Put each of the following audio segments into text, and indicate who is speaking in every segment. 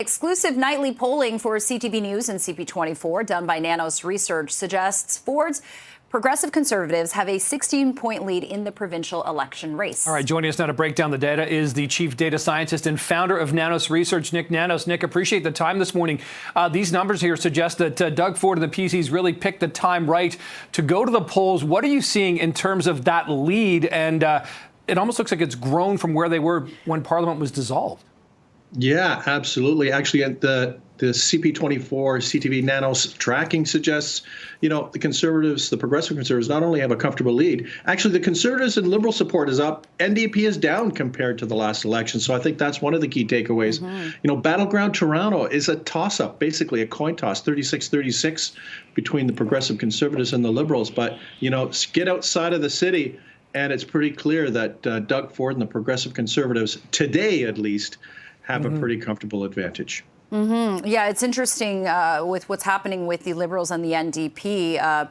Speaker 1: exclusive nightly polling for CTV News and CP24 done by Nanos Research suggests Ford's progressive conservatives have a 16-point lead in the provincial election race.
Speaker 2: All right, joining us now to break down the data is the chief data scientist and founder of Nanos Research, Nik Nanos. Nik, appreciate the time this morning. These numbers here suggest that Doug Ford and the PCs really picked the time right to go to the polls. What are you seeing in terms of that lead? And it almost looks like it's grown from where they were when Parliament was dissolved.
Speaker 3: Yeah, absolutely. Actually, the CP24 CTV Nanos tracking suggests, the conservatives, the progressive conservatives, not only have a comfortable lead. Actually, the conservatives and liberal support is up. NDP is down compared to the last election. So I think that's one of the key takeaways. Battleground Toronto is a toss-up, basically a coin toss, 36-36 between the progressive conservatives and the liberals. But, get outside of the city, and it's pretty clear that Doug Ford and the progressive conservatives, today at least, have a pretty comfortable advantage.
Speaker 1: Yeah, it's interesting with what's happening with the Liberals and the NDP.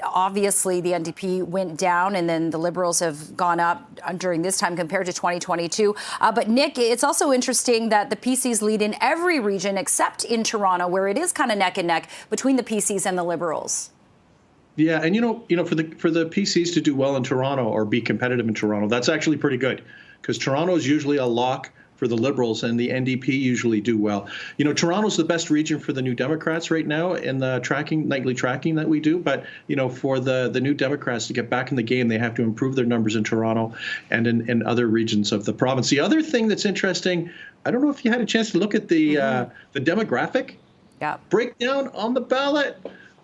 Speaker 1: Obviously, the NDP went down and then the Liberals have gone up during this time compared to 2022. But Nik, it's also interesting that the PCs lead in every region except in Toronto, where it is kind of neck and neck between the PCs and the Liberals.
Speaker 3: Yeah, and for the PCs to do well in Toronto or be competitive in Toronto, that's actually pretty good, because Toronto is usually a lock for the Liberals, and the NDP usually do well. Toronto's the best region for the New Democrats right now in the nightly tracking that we do. But, for the New Democrats to get back in the game, they have to improve their numbers in Toronto and in other regions of the province. The other thing that's interesting, I don't know if you had a chance to look at the demographic breakdown on the ballot.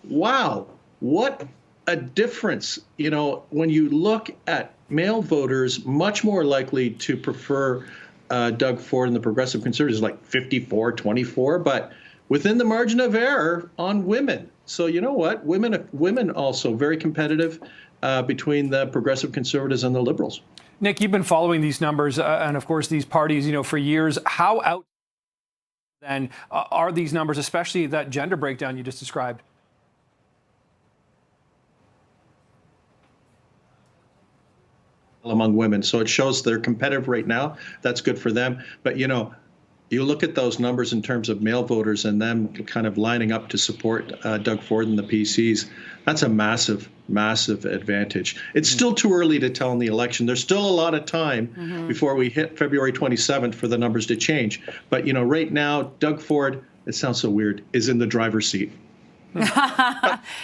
Speaker 3: Wow, what a difference. When you look at male voters, much more likely to prefer Doug Ford and the progressive conservatives, like 54-24, but within the margin of error on women. So you know what? Women also very competitive between the progressive conservatives and the liberals.
Speaker 2: Nik, you've been following these numbers and, of course, these parties, for years. How out then are these numbers, especially that gender breakdown you just described?
Speaker 3: Among women. So it shows they're competitive right now. That's good for them. But, you look at those numbers in terms of male voters and them kind of lining up to support Doug Ford and the PCs. That's a massive, massive advantage. It's still too early to tell in the election. There's still a lot of time before we hit February 27th for the numbers to change. But, right now, Doug Ford, it sounds so weird, is in the driver's seat.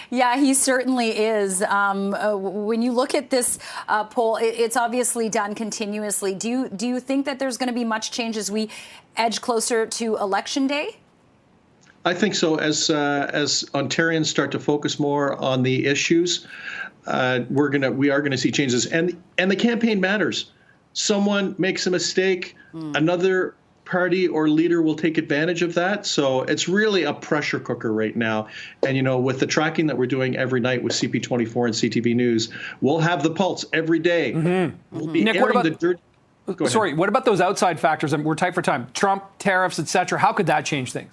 Speaker 1: Yeah, he certainly is. When you look at this poll, it's obviously done continuously. Do you think that there's going to be much change as we edge closer to Election Day?
Speaker 3: I think so. As Ontarians start to focus more on the issues, we are gonna see changes, and the campaign matters. Someone makes a mistake, another party or leader will take advantage of that. So it's really a pressure cooker right now. And, with the tracking that we're doing every night with CP24 and CTV News, we'll have the pulse every day. We'll be
Speaker 2: Nik,
Speaker 3: airing the dirt.
Speaker 2: Sorry, what about those outside factors? We're tight for time. Trump, tariffs, et cetera. How could that change things?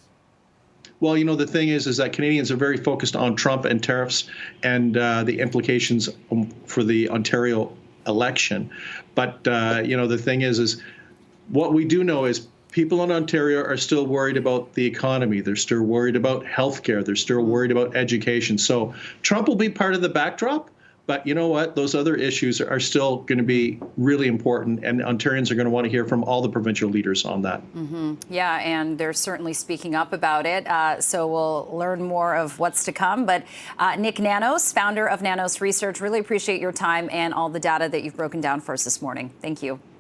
Speaker 3: Well, the thing is that Canadians are very focused on Trump and tariffs and the implications for the Ontario election. But, the thing is what we do know is people in Ontario are still worried about the economy. They're still worried about healthcare. They're still worried about education. So Trump will be part of the backdrop. But you know what? Those other issues are still going to be really important. And Ontarians are going to want to hear from all the provincial leaders on that.
Speaker 1: Yeah, and they're certainly speaking up about it. So we'll learn more of what's to come. But Nik Nanos, founder of Nanos Research, really appreciate your time and all the data that you've broken down for us this morning. Thank you.